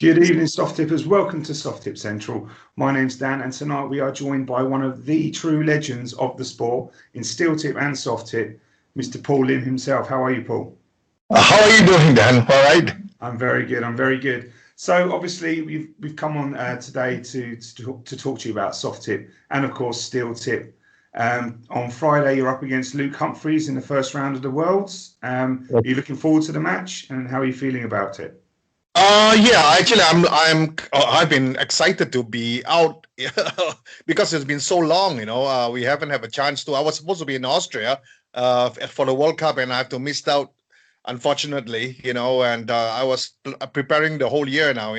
Good evening, Soft Tippers. Welcome to Soft Tip Central. My name's Dan, and tonight we are joined by one of the true legends of the sport in steel tip and soft tip, Mr. Paul Lim himself. How are you, Paul? How are you doing, Dan? All right. I'm very good. I'm very good. So obviously we've come on today to talk to you about soft tip and of course steel tip. On Friday you're up against Luke Humphreys in the first round of the Worlds. Are you looking forward to the match, and how are you feeling about it? Yeah, actually, I've been excited to be out because it's been so long. We haven't had a chance to. I was supposed to be in Austria for the World Cup, and I have to miss out, unfortunately. And I was preparing the whole year now.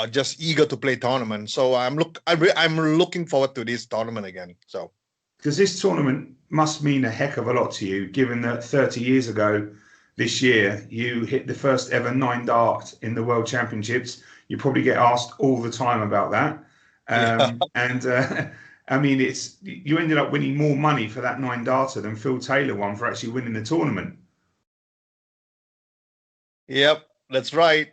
Just eager to play tournament. So I'm looking forward to this tournament again. So because this tournament must mean a heck of a lot to you, given that 30 years ago this year you hit the first ever 9 dart in the World Championships. You probably get asked all the time about that. And I mean, you ended up winning more money for that 9 darter than Phil Taylor won for actually winning the tournament. Yep, that's right.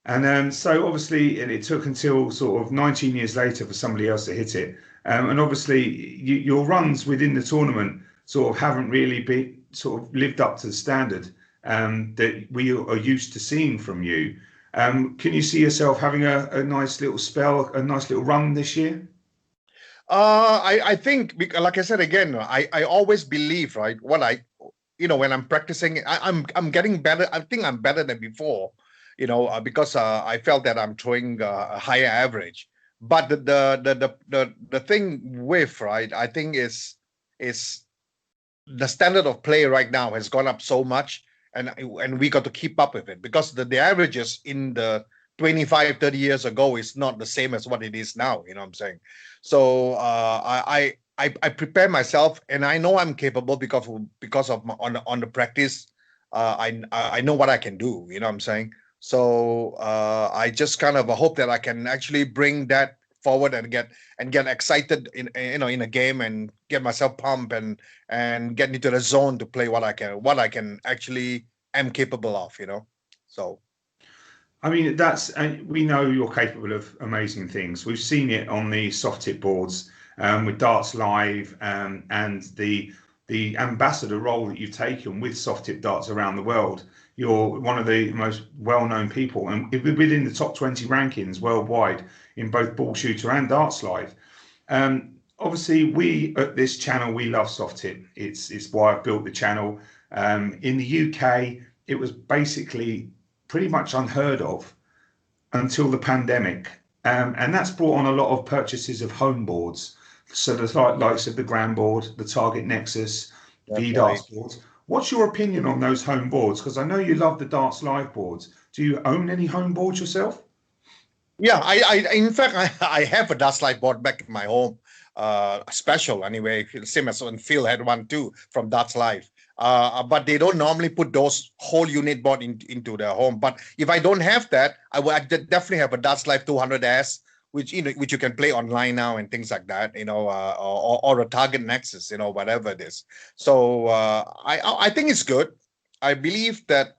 And so obviously it took until sort of 19 years later for somebody else to hit it. And obviously your runs within the tournament sort of haven't really been sort of lived up to the standard that we are used to seeing from you. Can you see yourself having a nice little spell, a nice little run this year? I think, like I said again, I always believe, right, when I'm practicing, I'm getting better. I think I'm better than before, because I felt that I'm throwing a higher average. But the thing with, right, I think is the standard of play right now has gone up so much, and we got to keep up with it, because the averages in the 25, 30 years ago is not the same as what it is now. You know what I'm saying? So I prepare myself, and I know I'm capable because of on the practice. I know what I can do. You know what I'm saying? So I just kind of hope that I can actually bring that forward and get excited in a game, and get myself pumped and get into the zone to play what I can actually am capable of. So. I mean, we know you're capable of amazing things. We've seen it on the soft tip boards with Darts Live, and the ambassador role that you've taken with soft tip darts around the world. You're one of the most well-known people, and within the top 20 rankings worldwide in both ball shooter and Darts Live. Obviously, we at this channel, we love soft tip. It's why I built the channel. In the UK, it was basically pretty much unheard of until the pandemic, and that's brought on a lot of purchases of home boards. So the likes of the Grand Board, the Target Nexus, the Darts boards. What's your opinion on those home boards? Because I know you love the Darts Live boards. Do you own any home boards yourself? Yeah, in fact I have a Darts Live board back in my home, special anyway, same as when Phil had one too from Darts Live. But they don't normally put those whole unit board into their home. But if I don't have that, I definitely have a Darts Live 200S, which you can play online now and things like that, or a Target Nexus, whatever it is. So I think it's good. I believe that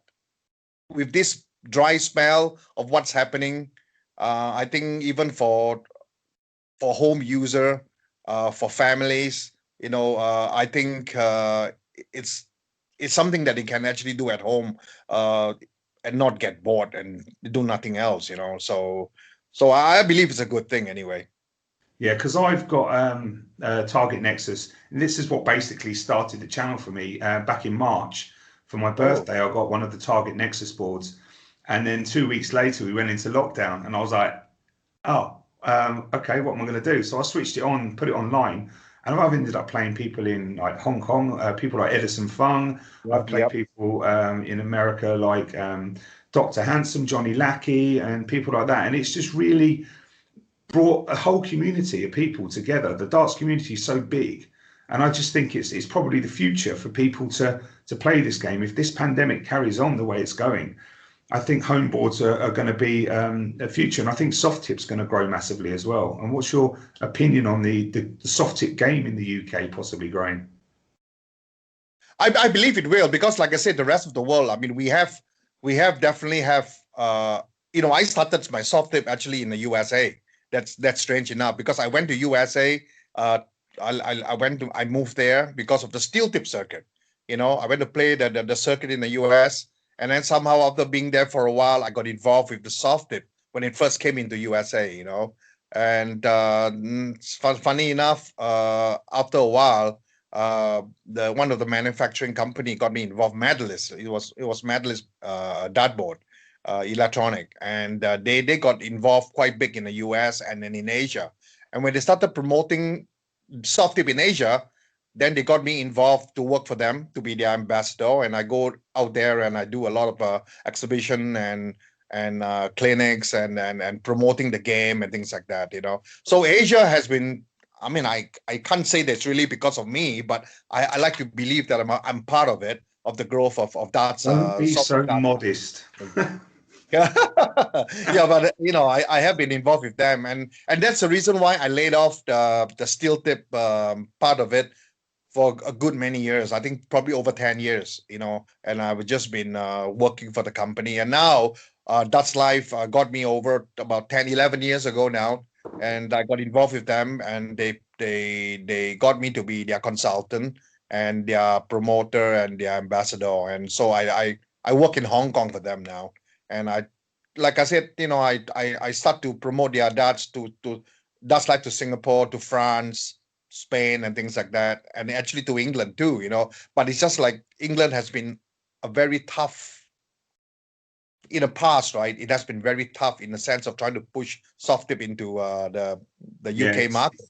with this dry spell of what's happening, I think even for home user, for families, I think it's something that they can actually do at home, and not get bored and do nothing else. So I believe it's a good thing anyway. Yeah, because I've got Target Nexus, and this is what basically started the channel for me. Back in March, for my birthday, I got one of the Target Nexus boards, and then 2 weeks later we went into lockdown, and I was like, oh, okay, what am I going to do? So I switched it on, put it online, and I've ended up playing people in like Hong Kong, people like Edison Fung. I've played people in America like Dr. Handsome, Johnny Lackey, and people like that. And it's just really brought a whole community of people together. The darts community is so big, and I just think it's probably the future for people to play this game. If this pandemic carries on the way it's going, I think home boards are going to be a future, and I think soft tip's going to grow massively as well. And what's your opinion on the soft tip game in the UK possibly growing? I believe it will, because like I said, the rest of the world, I mean, we definitely have I started my soft tip actually in the USA. That's strange enough because I went to USA. Uh, I moved there because of the steel tip circuit. I went to play the circuit in the US, and then somehow after being there for a while, I got involved with the soft tip when it first came into USA. And funny enough, after a while, the one of the manufacturing company got me involved. Medalist. It was Medalist dartboard, electronic, and they got involved quite big in the US and then in Asia. And when they started promoting soft tip in Asia, then they got me involved to work for them to be their ambassador, and I go out there and I do a lot of exhibition and clinics and promoting the game and things like that. So Asia has been. I mean, I can't say that's really because of me, but I like to believe that I'm part of it, of the growth of that. Don't be so modest. Yeah, yeah, but I have been involved with them, and that's the reason why I laid off the steel tip part of it for a good many years. I think probably over 10 years, and I've just been working for the company. And now Dutch Life got me over about 10, 11 years ago now, and I got involved with them, and they got me to be their consultant and their promoter and their ambassador. And so I work in Hong Kong for them now. And like I said, I start to promote their darts to Dutch Life to Singapore, to France, Spain, and things like that, and actually to England too. But it's just like England has been a very tough in the past, right? It has been very tough in the sense of trying to push soft tip into the UK Yes. market.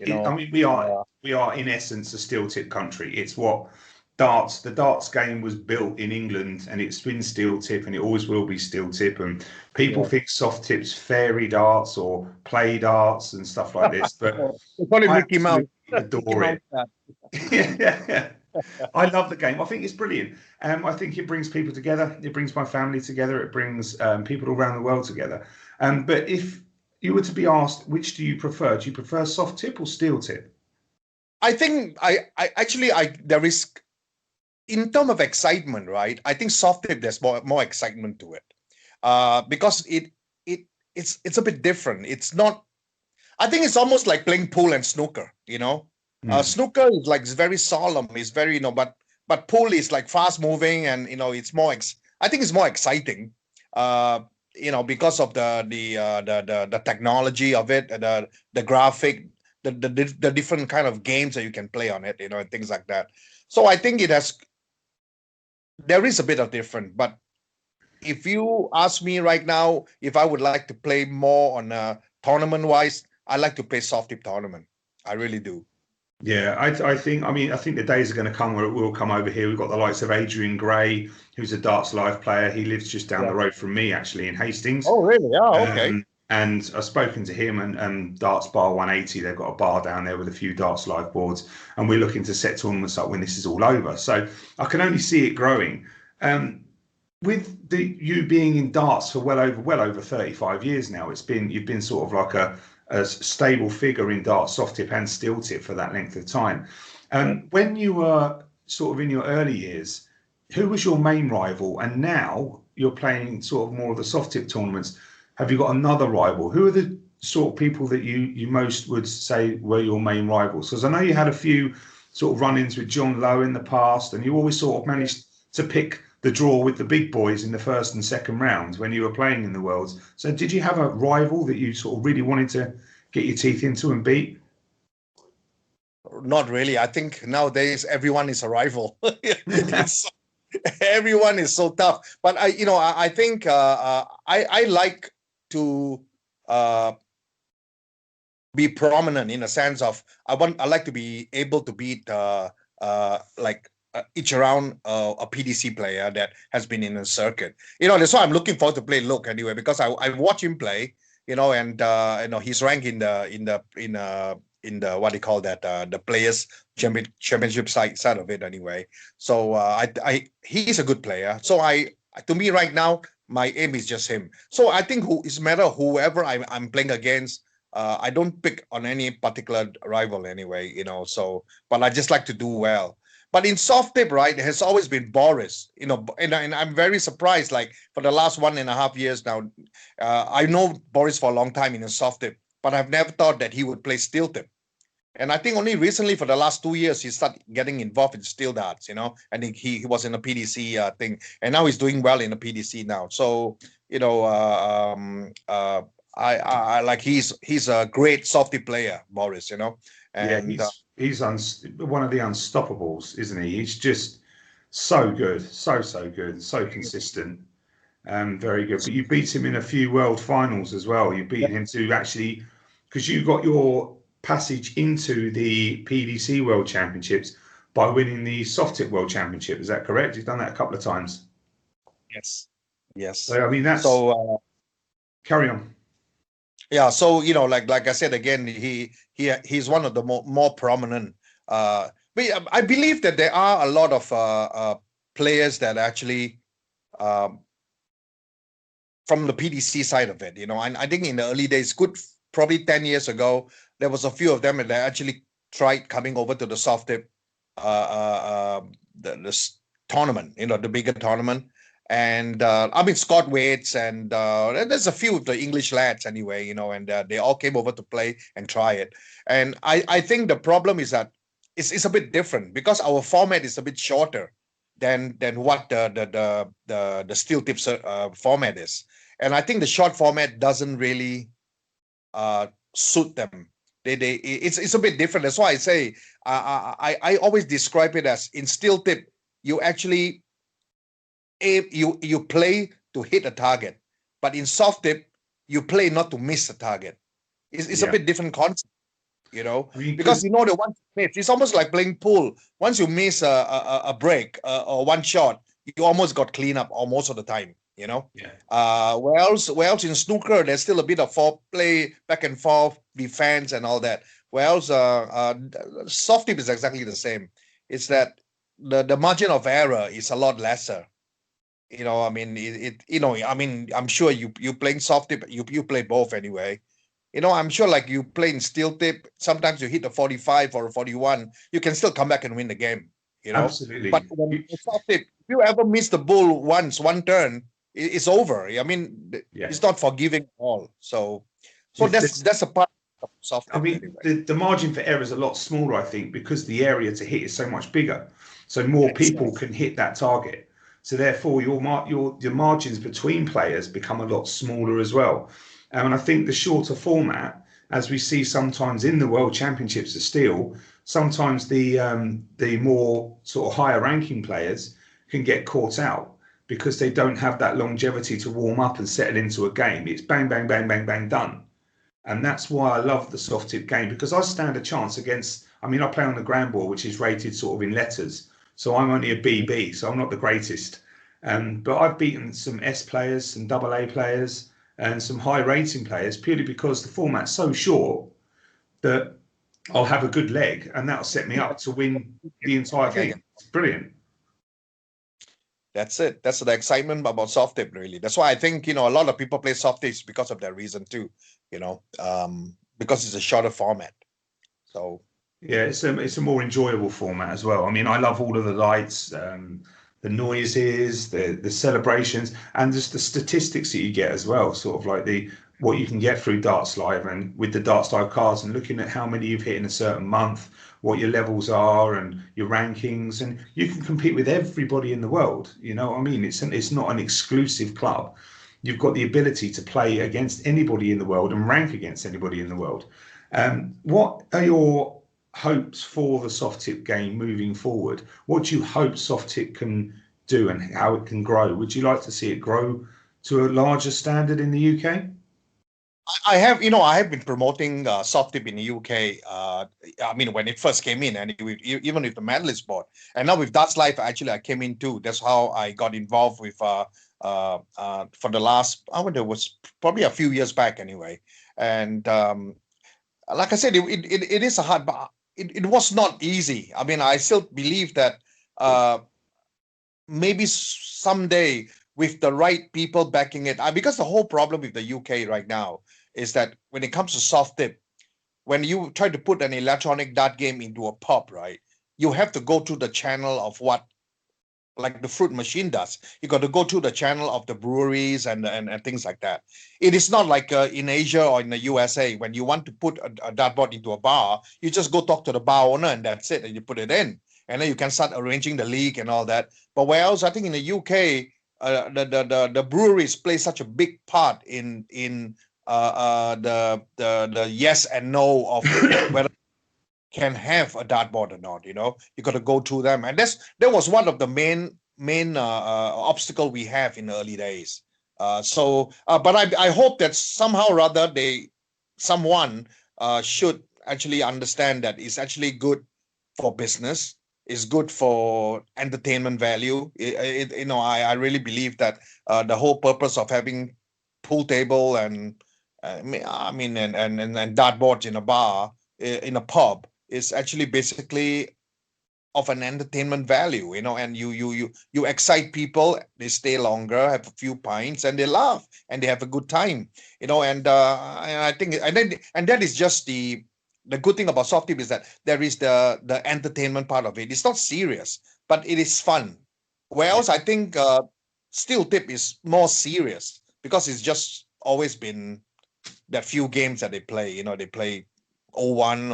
I mean, we are in essence a steel tip country. It's what the darts game was built in England, and it's been steel tip, and it always will be steel tip. And people think soft tips, fairy darts or play darts and stuff like this, but It's only I Mickey Mouse. adore it. Yeah. I love the game. I think it's brilliant. I think it brings people together. It brings my family together. It brings people around the world together. But if you were to be asked, which do you prefer? Do you prefer soft tip or steel tip? I think there is, in terms of excitement, right? I think soft tip there's more excitement to it, because it's a bit different. It's not. I think it's almost like playing pool and snooker. Snooker is like it's very solemn. It's very but pool is like fast moving, and it's more. I think it's more exciting. Because of the technology of it, the graphic, the different kind of games that you can play on it, and things like that. So I think there is a bit of different. But if you ask me right now, if I would like to play more on tournament wise, I like to play soft tip tournament. I really do. Yeah, I think the days are going to come where it will come over here. We've got the likes of Adrian Gray, who's a Darts Live player. He lives just down the road from me, actually, in Hastings. Oh, really? Oh, okay. And I've spoken to him and Darts Bar 180. They've got a bar down there with a few Darts Live boards, and we're looking to set tournaments up when this is all over. So I can only see it growing. With you being in darts for well over 35 years now, you've been sort of like a stable figure in darts, soft tip and steel tip for that length of time. When you were sort of in your early years, who was your main rival? And now you're playing sort of more of the soft tip tournaments. Have you got another rival? Who are the sort of people that you most would say were your main rivals? Because I know you had a few sort of run-ins with John Lowe in the past, and you always sort of managed to pick the draw with the big boys in the first and second rounds when you were playing in the Worlds. So did you have a rival that you sort of really wanted to get your teeth into and beat? Not really. I think nowadays everyone is a rival. Everyone is so tough. But I think I like to be prominent in a sense of I like to be able to beat each round a PDC player that has been in a circuit. That's why I'm looking forward to play Luke anyway, because I watch him play. And he's ranked in the what do you call that, the players championship side of it anyway. So he's a good player. So to me right now, my aim is just him. So I think whoever I'm playing against, I don't pick on any particular rival anyway. So but I just like to do well. But in soft tip, right, it has always been Boris, and I'm very surprised. Like for the last 1.5 years now, I know Boris for a long time in a soft tip, but I've never thought that he would play steel tip. And I think only recently, for the last 2 years, he started getting involved in steel darts, and he was in a PDC thing, and now he's doing well in a PDC now. So, you know, I like he's a great softy player, Boris, Yeah, and he's one of the unstoppables, isn't he? He's just so good, so good, so consistent, very good. But you beat him in a few world finals as well. You beat him to actually, because you got your passage into the PDC World Championships by winning the soft tip World Championship. Is that correct? You've done that a couple of times. yes, yes. So I mean, that's So carry on. yeah, so like I said again, he's one of the more prominent. But I believe that there are a lot of players that actually um, from the PDC side of it. I think in the early days, probably 10 years ago, there was a few of them that actually tried coming over to the soft tip, this tournament, the bigger tournament. And I mean, Scott Waits, and there's a few of the English lads anyway, and they all came over to play and try it. And I think the problem is that it's a bit different because our format is a bit shorter than what the steel tips format is. And I think the short format doesn't really suit them. It's a bit different. That's why I say I always describe it as in steel tip, you actually you play to hit a target, but in soft tip you play not to miss a target. It's a bit different concept, I mean, because the once you miss, it's almost like playing pool. Once you miss a break or one shot, you almost got clean up most of the time. yeah, Where else in snooker there's still a bit of foreplay, back and forth, defense, and all that. Soft tip is exactly the same. It's that the margin of error is a lot lesser. I mean, I mean, I'm sure you playing soft tip, you play both anyway. I'm sure like you play in steel tip, sometimes you hit a 45 or a 41, you can still come back and win the game, But absolutely. when it's soft tip, if you ever miss the bull once, one turn, it's over. I mean, Yeah. it's not forgiving at all. So This- that's a part of soft I tip mean, anyway. the margin for error is a lot smaller, I think, because the area to hit is so much bigger. So more people can hit that target. So therefore, your margins between players become a lot smaller as well. And I think the shorter format, as we see sometimes in the World Championships of Steel, sometimes the more sort of higher ranking players can get caught out because they don't have that longevity to warm up and settle into a game. It's bang, bang, bang, bang, bang, done. And that's why I love the soft tip game, because I stand a chance against, I mean, I play on the grand ball, which is rated sort of in letters. So I'm only a BB, so I'm not the greatest. But I've beaten some S players, some AA players, and some high rating players purely because the format's so short that I'll have a good leg and that'll set me up to win the entire thing. It's brilliant. That's it. That's the excitement about soft tip, really. That's why I think, a lot of people play soft tips because of that reason too, because it's a shorter format. So yeah, it's a more enjoyable format as well. I mean, I love all of the lights, the noises, the celebrations, and just the statistics that you get as well. Sort of like what you can get through Darts Live and with the Darts Live cards, and looking at how many you've hit in a certain month, what your levels are, and your rankings, and you can compete with everybody in the world. You know what I mean? It's not an exclusive club. You've got the ability to play against anybody in the world and rank against anybody in the world. What are your hopes for the soft tip game moving forward? What do you hope soft tip can do and how it can grow? Would you like to see it grow to a larger standard in the UK? I have been promoting soft tip in the UK. I mean, when it first came in, and even with the medalist board, and now with Darts Life, actually, I came in too. That's how I got involved with for the last, I wonder, it was probably a few years back anyway. And like I said, it is a hard, but it was not easy. I mean, I still believe that maybe someday with the right people backing it, because the whole problem with the UK right now is that when it comes to soft tip, when you try to put an electronic dart game into a pub, right, you have to go through the channel of what, like the fruit machine does. You got to go through the channel of the breweries and things like that. It is not like in Asia or in the USA, when you want to put a dartboard into a bar, you just go talk to the bar owner and that's it, and you put it in, and then you can start arranging the league and all that. But where else, I think in the UK, the breweries play such a big part in the yes and no of whether can have a dartboard or not. You got to go through them, and that was one of the main obstacle we have in the early days. But I hope that somehow or other someone should actually understand that it's actually good for business, is good for entertainment value. I really believe that the whole purpose of having pool table and and dartboards in a bar, in a pub, is actually basically of an entertainment value, and you excite people, they stay longer, have a few pints, and they laugh and they have a good time, and I think, and that is just the good thing about soft tip, is that there is the entertainment part of it. It's not serious, but it is fun. Whereas I think steel tip is more serious, because it's just always been that few games that they play. They play 0-1,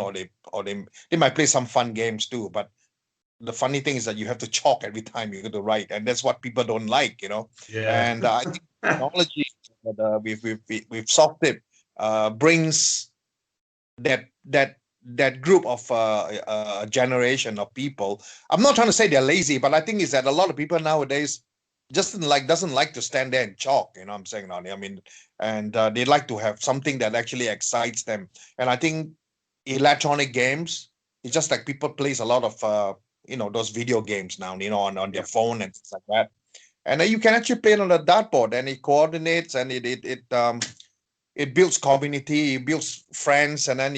or they might play some fun games too. But the funny thing is that you have to chalk every time you go to write, and that's what people don't like. Yeah. And I think technology with soft tip brings that group of generation of people. I'm not trying to say they're lazy, but I think is that a lot of people nowadays just doesn't like to stand there and chalk. I'm saying, Nani. I mean, and they like to have something that actually excites them. And I think electronic games, it's just like people plays a lot of those video games now, on their phone and things like that. And you can actually play it on a dartboard, and it coordinates, and it builds community, it builds friends, and then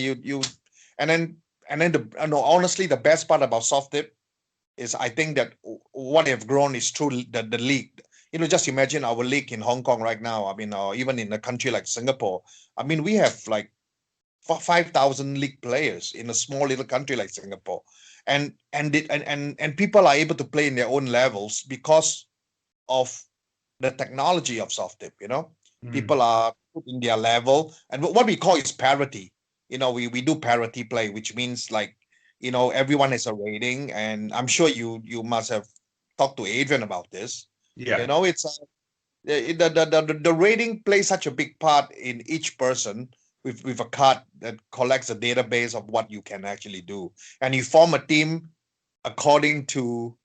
and then honestly, the best part about soft tip is, I think that what they've grown is through the league. Just imagine our league in Hong Kong right now. I mean, even in a country like Singapore. I mean, we have like 5,000 league players in a small little country like Singapore, and people are able to play in their own levels because of the technology of soft tip. People are put in their level, and what we call is parity. We do parity play, which means like, everyone has a rating, and I'm sure you must have talked to Adrian about this. Yeah. It's the rating plays such a big part in each person, with a card that collects a database of what you can actually do, and you form a team according to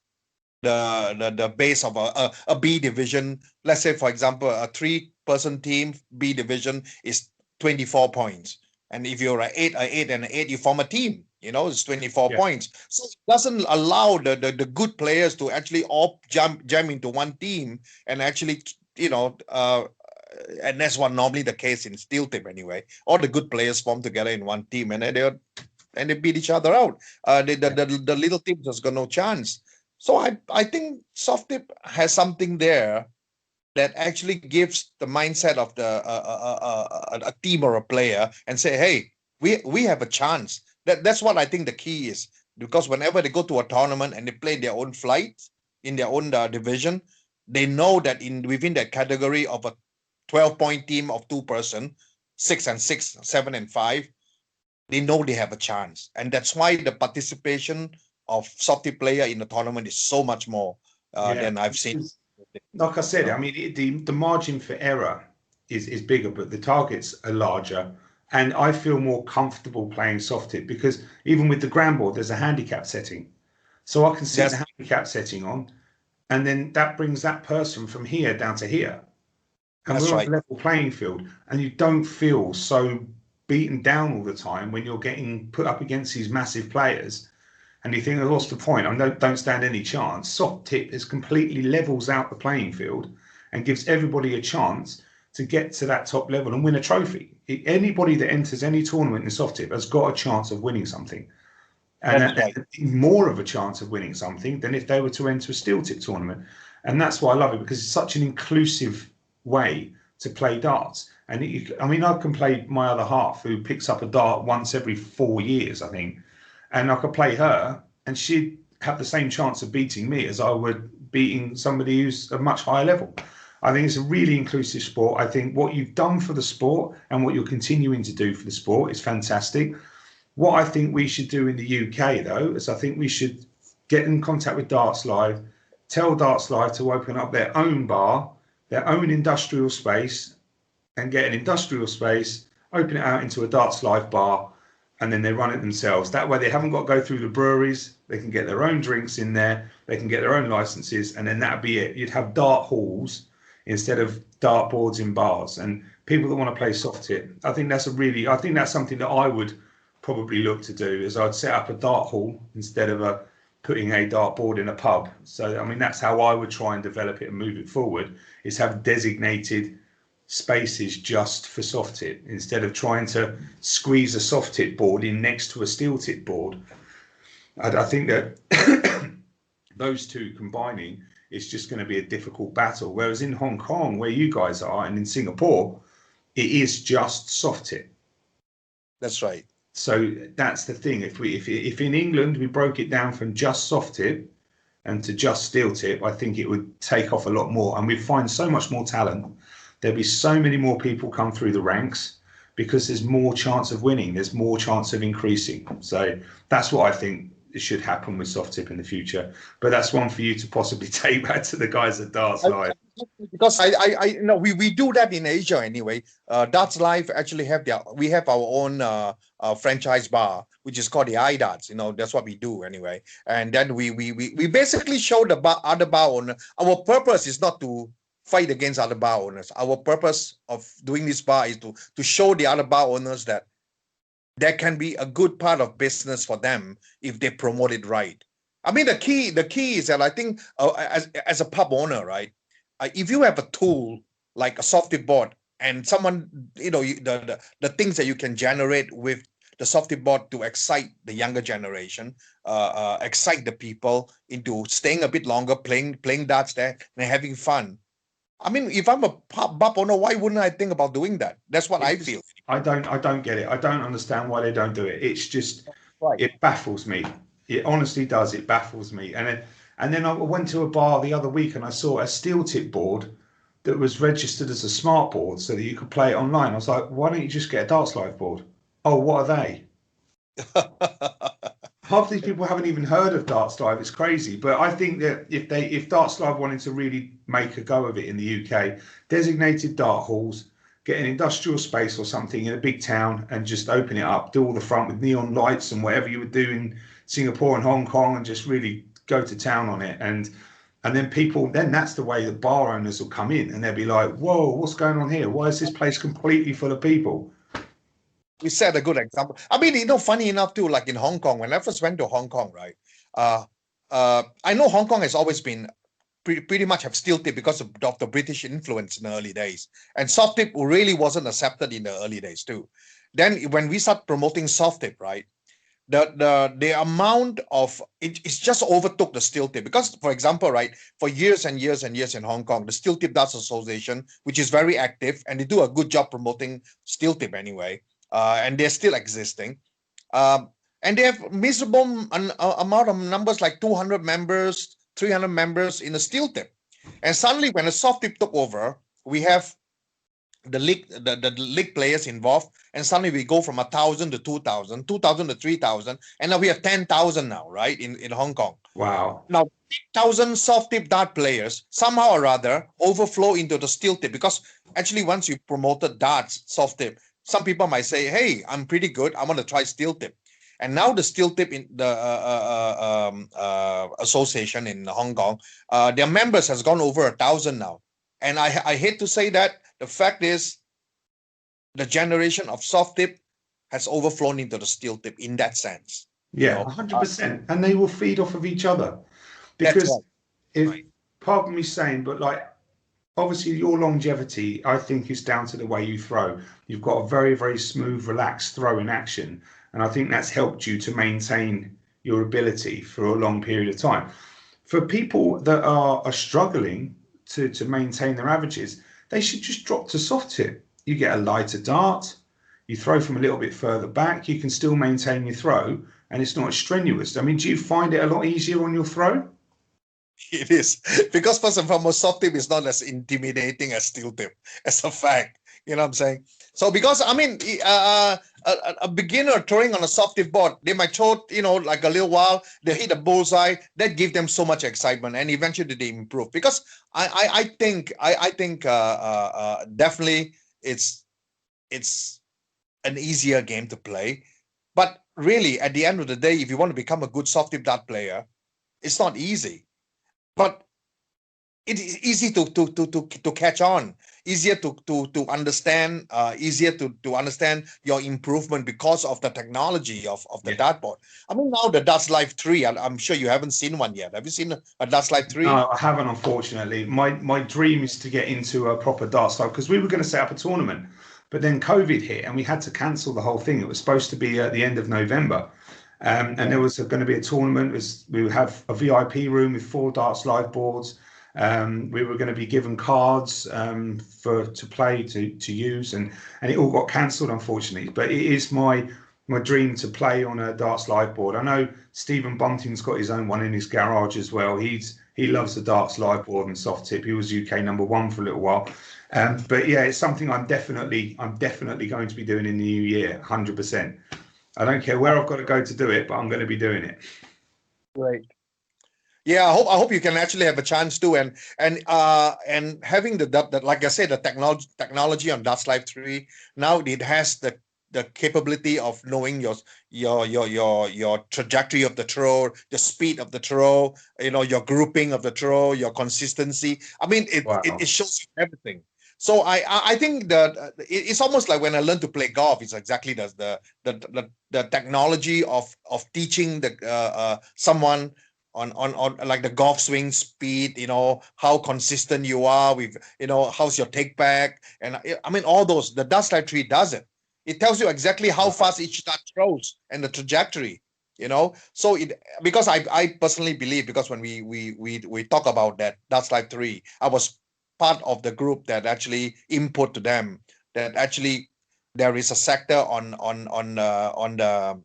the base of a B division. Let's say, for example, a 3-person team B division is 24 points, and if you're an 8 and an 8, you form a team. It's 24 points. So it doesn't allow the good players to actually all jam into one team and actually, and that's what normally the case in steel tip anyway. All the good players form together in one team, and they beat each other out. The little teams has got no chance. So I think soft tip has something there that actually gives the mindset of a team or a player, and say, hey, we have a chance. That's what I think the key is, because whenever they go to a tournament and they play their own flight in their own division, they know that within that category of a 12-point team of 2-person, 6 and 6, 7 and 5, they know they have a chance. And that's why the participation of soft tip player in the tournament is so much more than I've seen. Like I said, I mean, the margin for error is bigger, but the targets are larger. And I feel more comfortable playing soft tip, because even with the ground board, there's a handicap setting. So I can set the handicap setting on, and then that brings that person from here down to here. And we're on a level playing field, and you don't feel so beaten down all the time when you're getting put up against these massive players. And you think, oh, what's the point? I don't stand any chance. Soft tip is completely levels out the playing field and gives everybody a chance to get to that top level and win a trophy. Anybody that enters any tournament in soft tip has got a chance of winning something. And more of a chance of winning something than if they were to enter a steel tip tournament. And that's why I love it, because it's such an inclusive way to play darts. And I can play my other half, who picks up a dart once every 4 years, I think. And I could play her, and she'd have the same chance of beating me as I would beating somebody who's a much higher level. I think it's a really inclusive sport. I think what you've done for the sport and what you're continuing to do for the sport is fantastic. What I think we should do in the UK, though, is I think we should get in contact with Darts Live, tell Darts Live to open up their own bar, their own industrial space, and get an industrial space, open it out into a Darts Live bar, and then they run it themselves. That way they haven't got to go through the breweries. They can get their own drinks in there. They can get their own licenses, and then that'd be it. You'd have dart halls instead of dart boards in bars. And people that want to play soft tip, I think that's something that I would probably look to do, is I'd set up a dart hall instead of putting a dart board in a pub. So, I mean, that's how I would try and develop it and move it forward, is have designated spaces just for soft tip instead of trying to squeeze a soft tip board in next to a steel tip board. I think that those two combining is just going to be a difficult battle. Whereas in Hong Kong, where you guys are, and in Singapore, it is just soft tip. That's right. So that's the thing. If in England we broke it down from just soft tip and to just steel tip, I think it would take off a lot more, and we'd find so much more talent. There'll be so many more people come through the ranks because there's more chance of winning. There's more chance of increasing. So that's what I think should happen with soft tip in the future. But that's one for you to possibly take back to the guys at Darts Live. Because I know we do that in Asia anyway. Darts Live actually we have our own franchise bar, which is called the iDarts. You know, that's what we do anyway. And then we basically show the other bar owner. Our purpose is not to fight against other bar owners. Our purpose of doing this bar is to show the other bar owners that there can be a good part of business for them if they promote it right. I mean, the key is that I think as a pub owner, right? If you have a tool like a soft tip board and someone, you know, the things that you can generate with the soft tip board to excite the younger generation, excite the people into staying a bit longer, playing darts there and having fun. I mean, if I'm a pub owner, why wouldn't I think about doing that? That's what I feel. I don't get it. I don't understand why they don't do it. It's just, It baffles me. It honestly does. It baffles me. And then I went to a bar the other week and I saw a steel tip board that was registered as a smart board so that you could play it online. I was like, why don't you just get a Darts Live board? Oh, what are they? Half these people haven't even heard of Darts Live. It's crazy. But I think that if Darts Live wanted to really make a go of it in the UK, designated dart halls, get an industrial space or something in a big town and just open it up, do all the front with neon lights and whatever you would do in Singapore and Hong Kong, and just really go to town on it. And then that's the way the bar owners will come in and they'll be like, whoa, what's going on here? Why is this place completely full of people? We set a good example. I mean, you know, funny enough too, like in Hong Kong, when I first went to Hong Kong, right? I know Hong Kong has always been pretty much have steel tip because of the British influence in the early days. And soft tip really wasn't accepted in the early days too. Then when we start promoting soft tip, right? The amount of it's just overtook the steel tip, because for example, right, for years and years and years in Hong Kong, the Steel Tip Darts Association, which is very active and they do a good job promoting steel tip anyway, and they're still existing, and they have miserable amount of numbers like 200 members, 300 members in the steel tip. And suddenly when the soft tip took over, we have the league players involved, and suddenly we go from 1,000 to 2,000, 2,000 to 3,000, and now we have 10,000 now, right, in Hong Kong. Wow. Now 1,000 soft tip dart players somehow or other overflow into the steel tip, because actually once you promoted darts soft tip, some people might say, hey, I'm pretty good, I want to try steel tip. And now the steel tip in the association in Hong Kong, their members has gone over 1,000 now. And I hate to say that, the fact is the generation of soft tip has overflown into the steel tip in that sense. Yeah, 100%. And they will feed off of each other. Because pardon me saying, but like, obviously your longevity, I think, is down to the way you throw. You've got a very, very smooth, relaxed throw in action. And I think that's helped you to maintain your ability for a long period of time. For people that are struggling to maintain their averages, they should just drop to soft tip. You get a lighter dart, you throw from a little bit further back, you can still maintain your throw, and it's not as strenuous. I mean, do you find it a lot easier on your throw? It is, because first and foremost, soft tip is not as intimidating as steel tip, as a fact. You know what I'm saying? So because I mean, a beginner throwing on a soft tip board, they might throw, like a little while, they hit a bullseye, that give them so much excitement, and eventually they improve. Because I think definitely it's an easier game to play. But really, at the end of the day, if you want to become a good soft tip dart player, it's not easy. But it is easy to catch on, easier to understand, easier to understand your improvement because of the technology of the Yeah. dartboard. I mean, now the Darts Live 3, I'm sure you haven't seen one yet. Have you seen a Darts Live 3? No, I haven't, unfortunately. My dream is to get into a proper darts club, because we were going to set up a tournament, but then COVID hit and we had to cancel the whole thing. It was supposed to be at the end of November. And there was going to be a tournament. We would have a VIP room with 4 darts live boards. We were going to be given cards to play, to use, and it all got cancelled, unfortunately. But it is my dream to play on a darts live board. I know Stephen Bunting's got his own one in his garage as well. He loves the darts live board and soft tip. He was UK #1 for a little while. But yeah, it's something I'm definitely going to be doing in the new year, 100%. I don't care where I've got to go to do it, but I'm going to be doing it. Great. Yeah, I hope you can actually have a chance to, and having the like I said, the technology on Darts Live 3, now it has the capability of knowing your trajectory of the throw, the speed of the throw, your grouping of the throw, your consistency. I mean, it shows you everything. So I think that it's almost like when I learned to play golf. It's exactly the technology of teaching the someone on like the golf swing speed, how consistent you are with, how's your take back, and I mean all those. The Darts Live 3 does it. It tells you exactly how fast each dart throws and the trajectory. So because I personally believe, because when we talk about that Darts Live 3, I was part of the group that actually input to them that actually there is a sector on the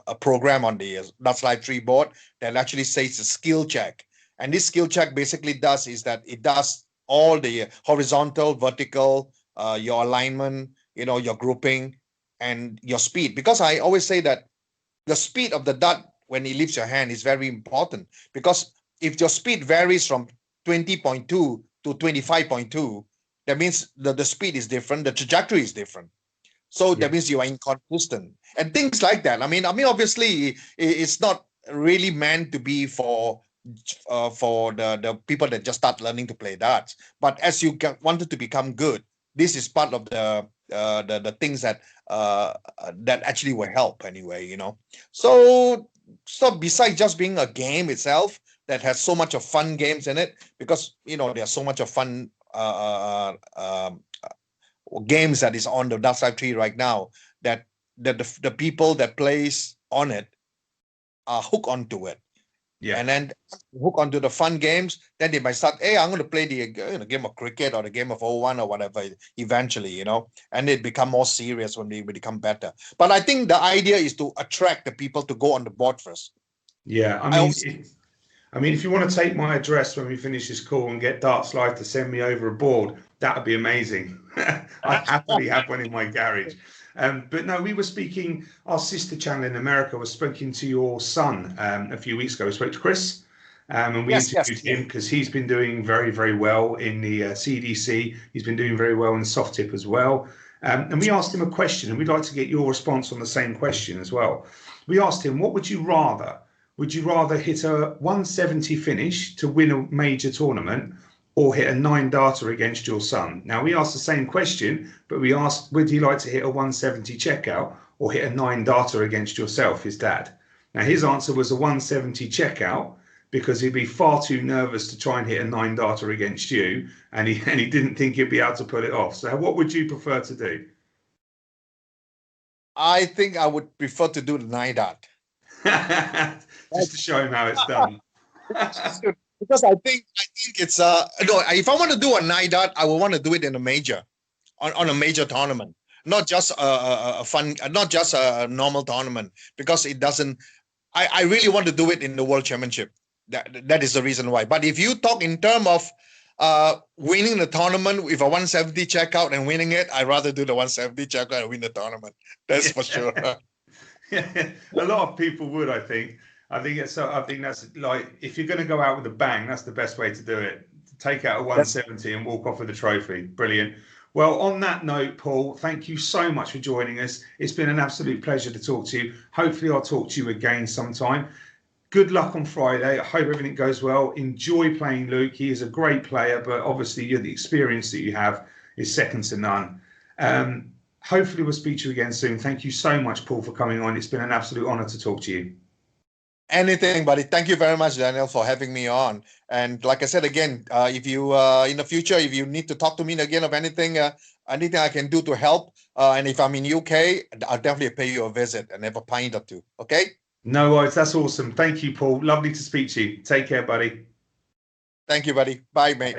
a program on the Darts Live 3 board that actually says a skill check. And this skill check basically does is that it does all the horizontal, vertical, your alignment, your grouping, and your speed. Because I always say that the speed of the dart when it leaves your hand is very important, because if your speed varies from 20.2 to 25.2, that means the speed is different, the trajectory is different. So that means you are inconsistent and things like that. I mean, obviously, it's not really meant to be for the people that just start learning to play darts. But as you wanted to become good, this is part of the things that actually will help anyway. So besides just being a game itself that has so much of fun games in it, because there's so much of fun games that is on the Darts Live 3 right now, that the people that plays on it are hooked onto it. Yeah. And then hook onto the fun games, then they might start, hey, I'm going to play the game of cricket or the game of 01 or whatever eventually, and it become more serious when they become better. But I think the idea is to attract the people to go on the board first. Yeah, I mean, if you want to take my address when we finish this call and get Darts Live to send me over a board, that would be amazing. I'd happily have one in my garage. But no, we were speaking, our sister channel in America was speaking to your son a few weeks ago. We spoke to Chris, and we interviewed him because he's been doing very, very well in the CDC. He's been doing very well in the soft tip as well. And we asked him a question, and we'd like to get your response on the same question as well. We asked him, what would you rather? Would you rather hit a 170 finish to win a major tournament, or hit a 9-darter against your son? Now, we asked the same question, but we asked, would you like to hit a 170 checkout or hit a 9-darter against yourself, his dad? Now, his answer was a 170 checkout, because he'd be far too nervous to try and hit a 9-darter against you, and he didn't think he'd be able to pull it off. So what would you prefer to do? I think I would prefer to do the 9-dart. Just to show him how it's done. Because I think it's no. If I want to do a 9-dart, I would want to do it in a major, on a major tournament. not just a fun, not just a normal tournament, because it doesn't. I really want to do it in the World Championship. That is the reason why. But if you talk in terms of winning the tournament with a 170 checkout and winning it, I'd rather do the 170 checkout and win the tournament. That's for sure. Yeah, a lot of people would, I think. I think that's like, if you're going to go out with a bang, that's the best way to do it. Take out a 170 and walk off with a trophy. Brilliant. Well, on that note, Paul, thank you so much for joining us. It's been an absolute pleasure to talk to you. Hopefully I'll talk to you again sometime. Good luck on Friday. I hope everything goes well. Enjoy playing Luke. He is a great player, but obviously the experience that you have is second to none. Hopefully we'll speak to you again soon. Thank you so much, Paul, for coming on. It's been an absolute honor to talk to you. Anything, buddy. Thank you very much, Daniel, for having me on. And like I said again, if you in the future, if you need to talk to me again of anything, anything I can do to help, and if I'm in UK, I'll definitely pay you a visit and have a pint or two. Okay? No worries. That's awesome. Thank you, Paul. Lovely to speak to you. Take care, buddy. Thank you, buddy. Bye, mate.